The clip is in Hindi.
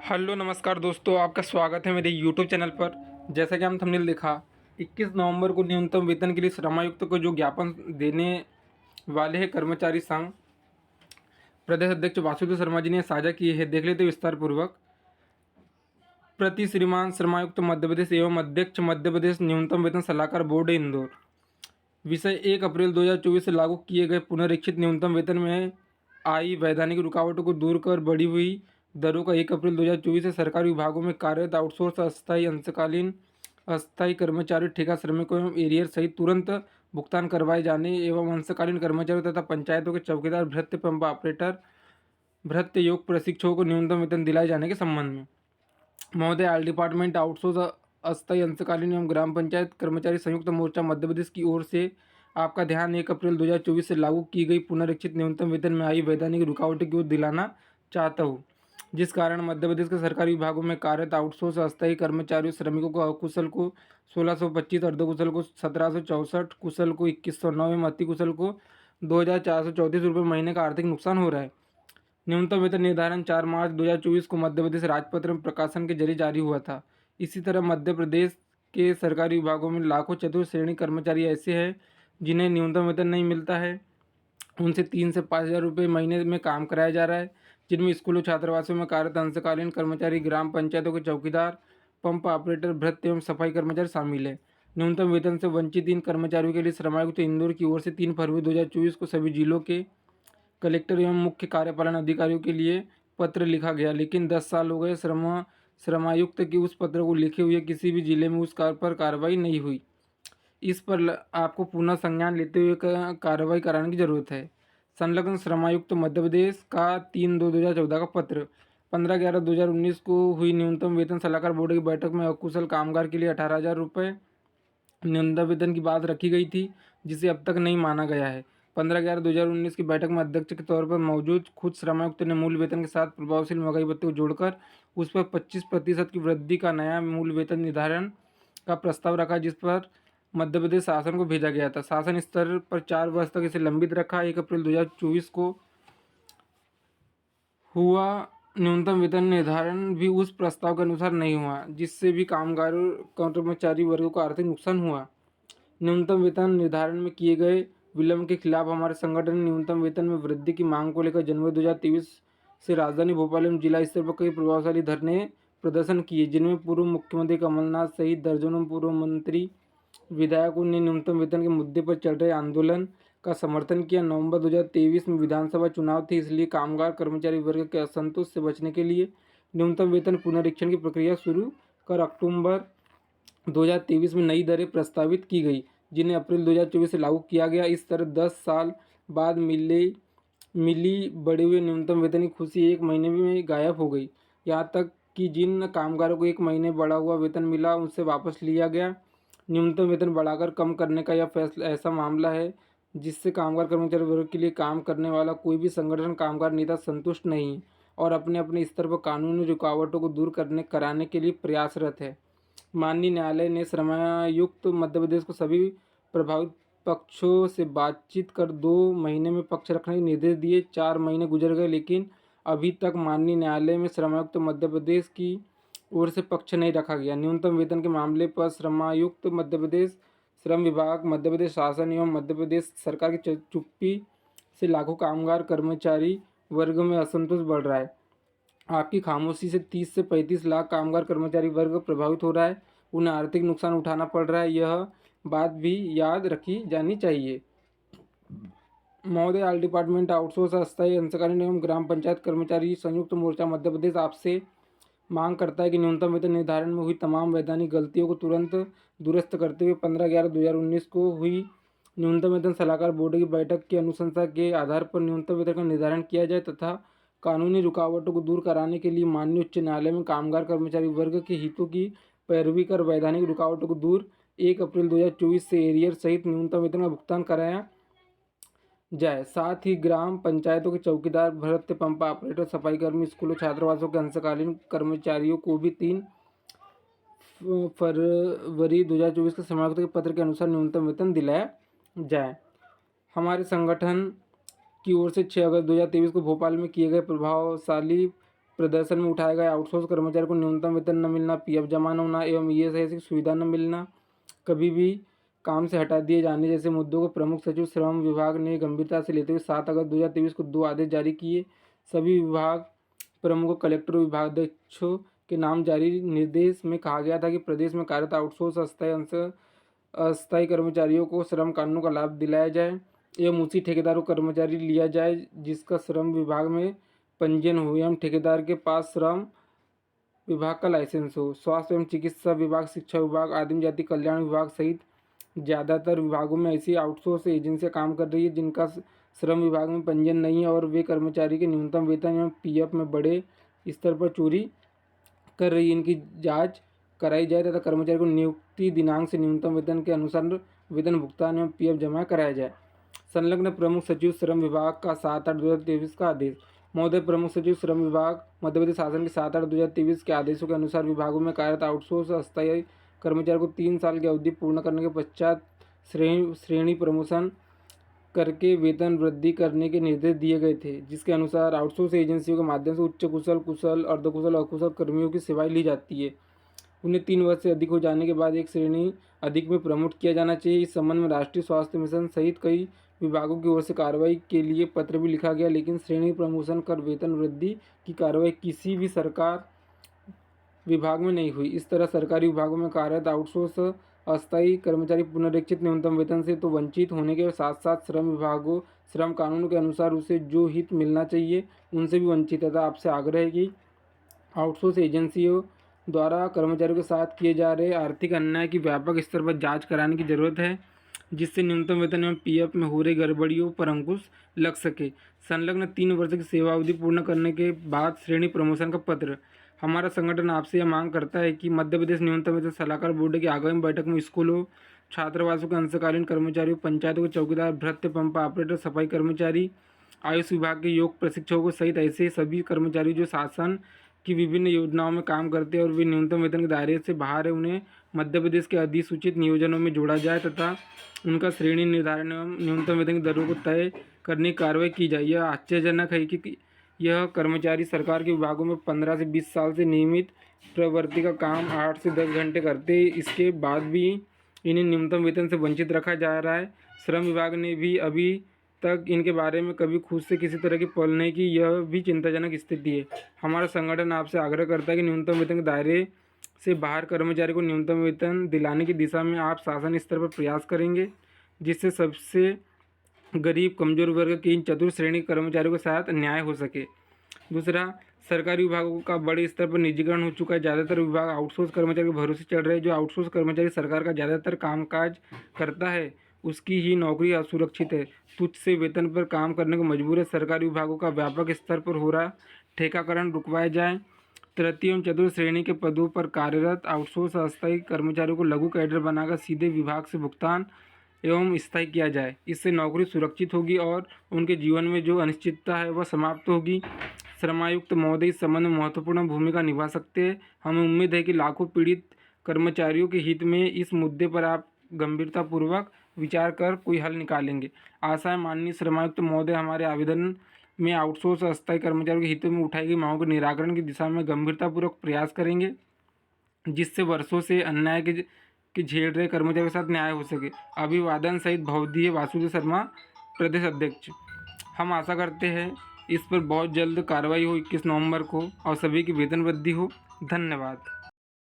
हेलो नमस्कार दोस्तों, आपका स्वागत है मेरे यूट्यूब चैनल पर। जैसा कि हम थंबनेल देखा, 21 नवंबर को न्यूनतम वेतन के लिए श्रमायुक्त को जो ज्ञापन देने वाले हैं कर्मचारी संघ प्रदेश अध्यक्ष वासुदेव शर्मा जी ने साझा किए हैं। देख लेते विस्तार पूर्वक। प्रति श्रीमान श्रमायुक्त मध्य प्रदेश एवं अध्यक्ष मध्य प्रदेश न्यूनतम वेतन सलाहकार बोर्ड इंदौर। विषय 1 अप्रैल 2024 से लागू किए गए पुनरीक्षित न्यूनतम वेतन में आई वैधानिक रुकावटों को दूर कर बढ़ी हुई दरों का 1 अप्रैल 2024 से सरकारी विभागों में कार्यरत आउटसोर्स अस्थायी अंशकालीन अस्थायी कर्मचारी ठेका श्रमिकों एवं एरियर सहित तुरंत भुगतान करवाए जाने एवं अंशकालीन कर्मचारियों तथा पंचायतों के चौकीदार भृत्य पंप ऑपरेटर भृत्य योग प्रशिक्षुओं को न्यूनतम वेतन दिलाए जाने के संबंध में महोदय, आल डिपार्टमेंट आउटसोर्स अस्थायी अंशकालीन एवं ग्राम पंचायत कर्मचारी संयुक्त मोर्चा मध्य प्रदेश की ओर से आपका ध्यान 1 अप्रैल 2024 से लागू की गई पुनरीक्षित न्यूनतम वेतन में आई वैधानिक रुकावटों की ओर दिलाना चाहता हूँ, जिस कारण मध्य प्रदेश के सरकारी विभागों में कार्यरत आउटसोर्स अस्थायी कर्मचारियों श्रमिकों को अकुशल को 1625, अर्धकुशल को 1764, कुशल को 2109 एवं अति कुशल को 2434 रुपये महीने का आर्थिक नुकसान हो रहा है। न्यूनतम वेतन निर्धारण 4 मार्च 2024 को मध्य प्रदेश राजपत्र में प्रकाशन के जरिए जारी हुआ था। इसी तरह मध्य प्रदेश के सरकारी विभागों में लाखों चतुर्थ श्रेणी कर्मचारी ऐसे हैं जिन्हें न्यूनतम वेतन नहीं मिलता है। उनसे 3 से 5 हज़ार रुपये महीने में काम कराया जा रहा है, जिनमें स्कूलों, छात्रावासों में कार्यरत अंशकालीन कर्मचारी, ग्राम पंचायतों के चौकीदार, पंप ऑपरेटर, भृत्य एवं सफाई कर्मचारी शामिल है। न्यूनतम वेतन से वंचित इन कर्मचारियों के लिए श्रमायुक्त इंदौर की ओर से 3 फरवरी 2024 को सभी जिलों के कलेक्टर एवं मुख्य कार्यपालन अधिकारियों के लिए पत्र लिखा गया, लेकिन 10 साल हो गए श्रमायुक्त की उस पत्र को लिखे हुए किसी भी जिले में उस पर कार्रवाई नहीं हुई। इस पर आपको पुनः संज्ञान लेते हुए कार्रवाई कराने की जरूरत है। संलग्न श्रमायुक्त मध्य प्रदेश का 3/2/2014 का पत्र 15/11/2019 को हुई न्यूनतम वेतन सलाहकार बोर्ड की बैठक में अकुशल कामगार के लिए 18,000 रुपये न्यूनतम वेतन की बात रखी गई थी, जिसे अब तक नहीं माना गया है। 15/11/2019 की बैठक में अध्यक्ष के तौर पर मौजूद खुद श्रमायुक्त ने मूल वेतन के साथ प्रभावशील महंगाई भत्ते को जोड़कर उस पर 25% की वृद्धि का नया मूल वेतन निर्धारण का प्रस्ताव रखा, जिस पर मध्य प्रदेश शासन को भेजा गया था। शासन स्तर पर 4 वर्ष तक इसे लंबित रखा। 1 अप्रैल 2024 को हुआ न्यूनतम वेतन निर्धारण भी उस प्रस्ताव के अनुसार नहीं हुआ, जिससे भी कामगारों कर्मचारी वर्गों को आर्थिक नुकसान हुआ। न्यूनतम वेतन निर्धारण में किए गए विलंब के खिलाफ हमारे संगठन ने न्यूनतम वेतन में वृद्धि की मांग को लेकर जनवरी 2023 से राजधानी भोपाल एवं जिला स्तर पर कई प्रभावशाली धरने प्रदर्शन किए, जिनमें पूर्व मुख्यमंत्री कमलनाथ सहित दर्जनों पूर्व मंत्री विधायकों ने न्यूनतम वेतन के मुद्दे पर चल रहे आंदोलन का समर्थन किया। नवंबर 2023 में विधानसभा चुनाव थे, इसलिए कामगार कर्मचारी वर्ग के असंतोष से बचने के लिए न्यूनतम वेतन पुनरीक्षण की प्रक्रिया शुरू कर अक्टूबर 2023 में नई दरें प्रस्तावित की गई, जिन्हें अप्रैल 2024 से लागू किया गया। इस तरह 10 साल बाद मिली बढ़े हुए न्यूनतम वेतन की खुशी 1 महीने में गायब हो गई। यहाँ तक कि जिन कामगारों को 1 महीने बढ़ा हुआ वेतन मिला, उनसे वापस लिया गया। न्यूनतम वेतन बढ़ाकर कम करने का यह फैसला ऐसा मामला है जिससे कामगार कर्मचारी वर्ग के लिए काम करने वाला कोई भी संगठन, कामगार नेता संतुष्ट नहीं है और अपने अपने स्तर पर कानूनी रुकावटों को दूर कराने के लिए प्रयासरत है। माननीय न्यायालय ने श्रमायुक्त मध्य प्रदेश को सभी प्रभावित पक्षों से बातचीत कर 2 महीने में पक्ष रखने के निर्देश दिए। 4 महीने गुजर गए, लेकिन अभी तक माननीय न्यायालय में श्रमायुक्त मध्य प्रदेश की ओर से पक्ष नहीं रखा गया। न्यूनतम वेतन के मामले पर श्रमायुक्त मध्य प्रदेश, श्रम विभाग, मध्य प्रदेश शासन एवं मध्य प्रदेश सरकार की चुप्पी से लाखों कामगार कर्मचारी वर्ग में असंतोष बढ़ रहा है। आपकी खामोशी से 30 से 35 लाख कामगार कर्मचारी वर्ग प्रभावित हो रहा है, उन्हें आर्थिक नुकसान उठाना पड़ रहा है। यह बात भी याद रखी जानी चाहिए। महोदय, आल डिपार्टमेंट आउटसोर्स अस्थायी अंशकालीन एवं ग्राम पंचायत कर्मचारी संयुक्त मोर्चा मध्य प्रदेश आपसे मांग करता है कि न्यूनतम वेतन निर्धारण में हुई तमाम वैधानिक गलतियों को तुरंत दुरुस्त करते हुए 15/11/2019 को हुई न्यूनतम वेतन सलाहकार बोर्ड की बैठक की अनुशंसा के आधार पर न्यूनतम वेतन का निर्धारण किया जाए तथा कानूनी रुकावटों को दूर कराने के लिए माननीय उच्च न्यायालय में कामगार कर्मचारी वर्ग के हितों की पैरवी कर वैधानिक रुकावटों को दूर 1 अप्रैल 2024 से एरियर सहित न्यूनतम वेतन का भुगतान कराया जाए। साथ ही ग्राम पंचायतों के चौकीदार, भृत्य पंप ऑपरेटर, सफाई कर्मी, स्कूलों, छात्रावासों के अंशकालीन कर्मचारियों को भी 3 फरवरी 2024 के समाप्त के पत्र के अनुसार न्यूनतम वेतन दिलाया जाए। हमारे संगठन की ओर से 6 अगस्त 2023 को भोपाल में किए गए प्रभावशाली प्रदर्शन में उठाया गया आउटसोर्स कर्मचारी को न्यूनतम वेतन न मिलना, पीएफ जमा न होना एवं ईएसआई की सुविधा न मिलना, कभी भी काम से हटा दिए जाने जैसे मुद्दों को प्रमुख सचिव श्रम विभाग ने गंभीरता से लेते हुए 7 अगस्त 2023 को 2 आदेश जारी किए। सभी विभाग प्रमुखों, कलेक्टरों, विभागाध्यक्षों के नाम जारी निर्देश में कहा गया था कि प्रदेश में कार्यरत आउटसोर्स अस्थायी कर्मचारियों को श्रम कानूनों का लाभ दिलाया जाए एवं उसी ठेकेदार को कर्मचारी लिया जाए जिसका श्रम विभाग में पंजीयन हो एवं ठेकेदार के पास श्रम विभाग का लाइसेंस हो। स्वास्थ्य एवं चिकित्सा विभाग, शिक्षा विभाग, आदिम जाति कल्याण विभाग सहित ज़्यादातर विभागों में ऐसी आउटसोर्स एजेंसियां काम कर रही है जिनका श्रम विभाग में पंजीयन नहीं है और वे कर्मचारी के न्यूनतम वेतन एवं पीएफ में बड़े स्तर पर चोरी कर रही है। इनकी जांच कराई जाए तथा कर्मचारी को नियुक्ति दिनांक से न्यूनतम वेतन के अनुसार वेतन भुगतान एवं पीएफ जमा कराया जाए। संलग्न प्रमुख सचिव श्रम विभाग का 7/8/2023 का आदेश। महोदय प्रमुख सचिव श्रम विभाग मध्य प्रदेश शासन के 7/8/2023 के आदेशों के अनुसार विभागों में कार्यरत आउटसोर्स अस्थायी कर्मचारी को 3 साल की अवधि पूर्ण करने के पश्चात श्रेणी प्रमोशन करके वेतन वृद्धि करने के निर्देश दिए गए थे, जिसके अनुसार आउटसोर्स एजेंसियों के माध्यम से उच्च कुशल, कुशल, अर्धकुशल, अकुशल कर्मियों की सेवाएं ली जाती है। उन्हें 3 वर्ष से अधिक हो जाने के बाद एक श्रेणी अधिक में प्रमोट किया जाना चाहिए। इस संबंध में राष्ट्रीय स्वास्थ्य मिशन सहित कई विभागों की ओर से कार्रवाई के लिए पत्र भी लिखा गया, लेकिन श्रेणी प्रमोशन कर वेतन वृद्धि की कार्रवाई किसी भी सरकार विभाग में नहीं हुई। इस तरह सरकारी विभागों में कार्यरत आउटसोर्स अस्थायी कर्मचारी पुनरीक्षित न्यूनतम वेतन से तो वंचित होने के साथ साथ श्रम विभागों श्रम कानून के अनुसार उसे जो हित मिलना चाहिए उनसे भी वंचित है। आपसे आग्रह है कि आउटसोर्स एजेंसियों द्वारा कर्मचारियों के साथ किए जा रहे आर्थिक अन्याय की व्यापक स्तर पर जांच कराने की जरूरत है, जिससे न्यूनतम वेतन एवं पीएफ में हो रही गड़बड़ियों पर अंकुश लग सके। संलग्न 3 वर्ष की सेवा अवधि पूर्ण करने के बाद श्रेणी प्रमोशन का पत्र। हमारा संगठन आपसे यह मांग करता है कि मध्य प्रदेश न्यूनतम वेतन सलाहकार बोर्ड की आगामी बैठक में स्कूलों, छात्रावासों के अंशकालीन कर्मचारियों, पंचायतों के चौकीदार, भृत्य पंप ऑपरेटर, सफाई कर्मचारी, आयुष विभाग के योग प्रशिक्षकों सहित ऐसे सभी कर्मचारी जो शासन की विभिन्न योजनाओं में काम करते हैं और वे न्यूनतम वेतन के दायरे से बाहर है, उन्हें मध्य प्रदेश के अधिसूचित नियोजनों में जोड़ा जाए तथा उनका श्रेणी निर्धारण एवं न्यूनतम वेतन की दरों को तय करने की कार्रवाई की जाए। यह आश्चर्यजनक है कि यह कर्मचारी सरकार के विभागों में 15 से 20 साल से नियमित प्रवृत्ति का काम 8 से 10 घंटे करते हैं, इसके बाद भी इन्हें न्यूनतम वेतन से वंचित रखा जा रहा है। श्रम विभाग ने भी अभी तक इनके बारे में कभी खुद से किसी तरह की पहल नहीं की, यह भी चिंताजनक स्थिति है। हमारा संगठन आपसे आग्रह करता है कि न्यूनतम वेतन के दायरे से बाहर कर्मचारी को न्यूनतम वेतन दिलाने की दिशा में आप शासन स्तर पर प्रयास करेंगे, जिससे सबसे गरीब कमजोर वर्ग के इन चतुर्थ श्रेणी कर्मचारियों के साथ न्याय हो सके। दूसरा, सरकारी विभागों का बड़े स्तर पर निजीकरण हो चुका है। ज़्यादातर विभाग आउटसोर्स कर्मचारी के भरोसे चल रहे हैं। जो आउटसोर्स कर्मचारी सरकार का ज़्यादातर कामकाज करता है उसकी ही नौकरी असुरक्षित है, तुच्छ से वेतन पर काम करने को मजबूर है। सरकारी विभागों का व्यापक स्तर पर हो रहा ठेकाकरण रुकवाया जाए। तृतीय एवं चतुर्थ श्रेणी के पदों पर कार्यरत आउटसोर्स अस्थायी कर्मचारियों को लघु कैडर बनाकर सीधे विभाग से भुगतान एवं स्थायी किया जाए। इससे नौकरी सुरक्षित होगी और उनके जीवन में जो अनिश्चितता है वह समाप्त होगी। श्रमायुक्त महोदय इस संबंध में महत्वपूर्ण भूमिका निभा सकते हैं। हमें उम्मीद है कि लाखों पीड़ित कर्मचारियों के हित में इस मुद्दे पर आप गंभीरतापूर्वक विचार कर कोई हल निकालेंगे। आशा है माननीय श्रमायुक्त महोदय हमारे आवेदन में आउटसोर्स अस्थायी कर्मचारियों के हितों में उठाई गई मांगों के निराकरण की दिशा में गंभीरतापूर्वक प्रयास करेंगे, जिससे वर्षों से अन्याय के झेल रहे कर्मचारियों के साथ न्याय हो सके। अभिवादन सहित भवदीय वासुदेव शर्मा, प्रदेश अध्यक्ष। हम आशा करते हैं इस पर बहुत जल्द कार्रवाई हो 21 नवंबर को और सभी की वेतन वृद्धि हो। धन्यवाद।